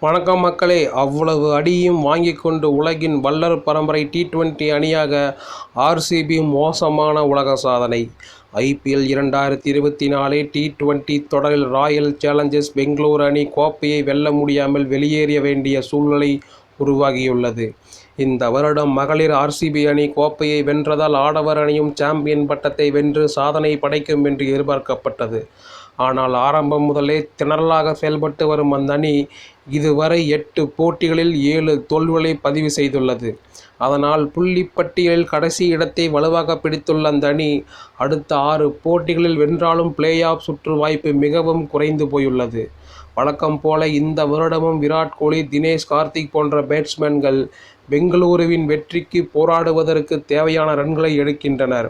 வணக்கம் மக்களே. அவ்வளவு அடியும் வாங்கிக் கொண்டு உலகின் வல்லர் பரம்பரை T20 அணியாக ஆர்சிபி மோசமான உலக சாதனை. IPL 2024 T20 தொடரில் ராயல் சேலஞ்சர்ஸ் பெங்களூரு அணி கோப்பையை வெல்ல முடியாமல் வெளியேற வேண்டிய சூழ்நிலை உருவாகியுள்ளது. இந்த வருடம் மகளிர் ஆர்சிபி அணி கோப்பையை வென்றதால் ஆடவர் அணியும் சாம்பியன் பட்டத்தை வென்று சாதனை படைக்கும் என்று எதிர்பார்க்கப்பட்டது. ஆனால் ஆரம்பம் முதலே திணறலாக செயல்பட்டு வரும் அந்த அணி இதுவரை 8 போட்டிகளில் 7 தோல்விகளை பதிவு செய்துள்ளது. அதனால் புள்ளிப்பட்டியலில் கடைசி இடத்தை வலுவாக பிடித்துள்ள அந்த அணி அடுத்த 6 போட்டிகளில் வென்றாலும் பிளே ஆஃப் சுற்று வாய்ப்பு மிகவும் குறைந்து போயுள்ளது. வழக்கம் போல இந்த வருடமும் விராட் கோலி, தினேஷ் கார்த்திக் போன்ற பேட்ஸ்மேன்கள் பெங்களூருவின் வெற்றிக்கு போராடுவதற்கு தேவையான ரன்களை எடுக்கின்றனர்.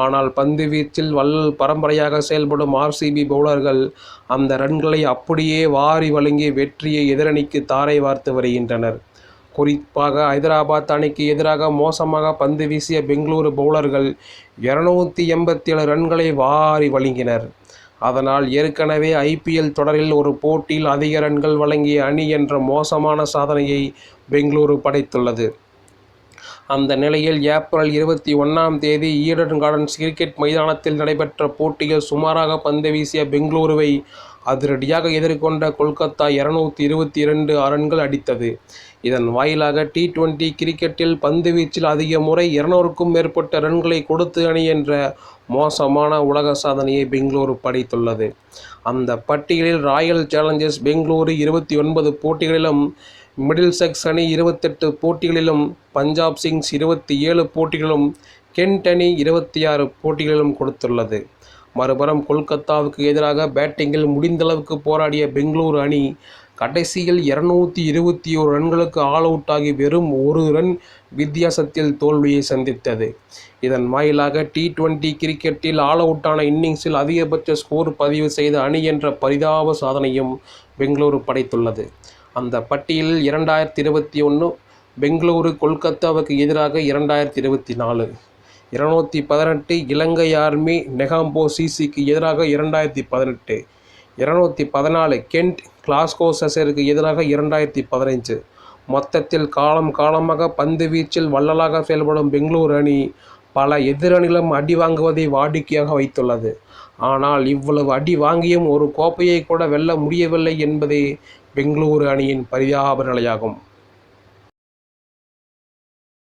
ஆனால் பந்து வீச்சில் வள்ளல் பரம்பரையாக செயல்படும் ஆர்சிபி பவுலர்கள் அந்த ரன்களை அப்படியே வாரி வழங்கி வெற்றியை எதிரணிக்கு தாரை வார்த்து வருகின்றனர். குறிப்பாக ஐதராபாத் அணிக்கு எதிராக மோசமாக பந்து வீசிய பெங்களூரு பவுலர்கள் 287 ரன்களை வாரி வழங்கினர். அதனால் ஏற்கனவே IPL தொடரில் ஒரு போட்டியில் அதிக ரன்கள் வழங்கிய அணி என்ற மோசமான சாதனையை பெங்களூரு படைத்துள்ளது. அந்த நிலையில் ஏப்ரல் 21ஆம் தேதி ஈடன் கார்டன்ஸ் கிரிக்கெட் மைதானத்தில் நடைபெற்ற போட்டியில் சுமாராக பந்து வீசிய பெங்களூருவை அதிரடியாக எதிர்கொண்ட கொல்கத்தா 222 ரன்கள் அடித்தது. இதன் வாயிலாக T20 கிரிக்கெட்டில் பந்து வீச்சில் அதிக முறை 200க்கும் மேற்பட்ட ரன்களை கொடுத்து அணி என்ற மோசமான உலக சாதனையை பெங்களூரு படைத்துள்ளது. அந்த பட்டியலில் ராயல் சேலஞ்சர்ஸ் பெங்களூரு 29 போட்டிகளிலும், மிடில்செக்ஸ் அணி 28 போட்டிகளிலும், பஞ்சாப் கிங்ஸ் 27 போட்டிகளிலும், கென்ட் அணி 26 போட்டிகளிலும் கொடுத்துள்ளது. மறுபுறம் கொல்கத்தாவுக்கு எதிராக பேட்டிங்கில் முடிந்தளவுக்கு போராடிய பெங்களூரு அணி கடைசியில் 221 ரன்களுக்கு ஆல் அவுட் ஆகி வெறும் 1 ரன் வித்தியாசத்தில் தோல்வியை சந்தித்தது. இதன் வாயிலாக T20 கிரிக்கெட்டில் ஆல் அவுட்டான இன்னிங்ஸில் அதிகபட்ச ஸ்கோர் பதிவு செய்த அணி என்ற பரிதாப சாதனையும் பெங்களூரு படைத்துள்ளது. அந்த பட்டியலில் 2021 பெங்களூரு கொல்கத்தாவுக்கு எதிராக 2024 218, இலங்கை ஆர்மி நெகாம்போ சிசிக்கு எதிராக 2018, 214 கென்ட் கிளாஸ்கோ சசருக்கு எதிராக 2015. மொத்தத்தில் காலமாக பந்து வீச்சில் வள்ளலாக செயல்படும் பெங்களூரு அணி பல எதிரணிகளும் அடி வாங்குவதை வாடிக்கையாக வைத்துள்ளது. ஆனால் இவ்வளவு அடி வாங்கியும் ஒரு கோப்பையை கூட வெல்ல முடியவில்லை என்பதே பெங்களூரு அணியின் பரிதாப நிலையாகும்.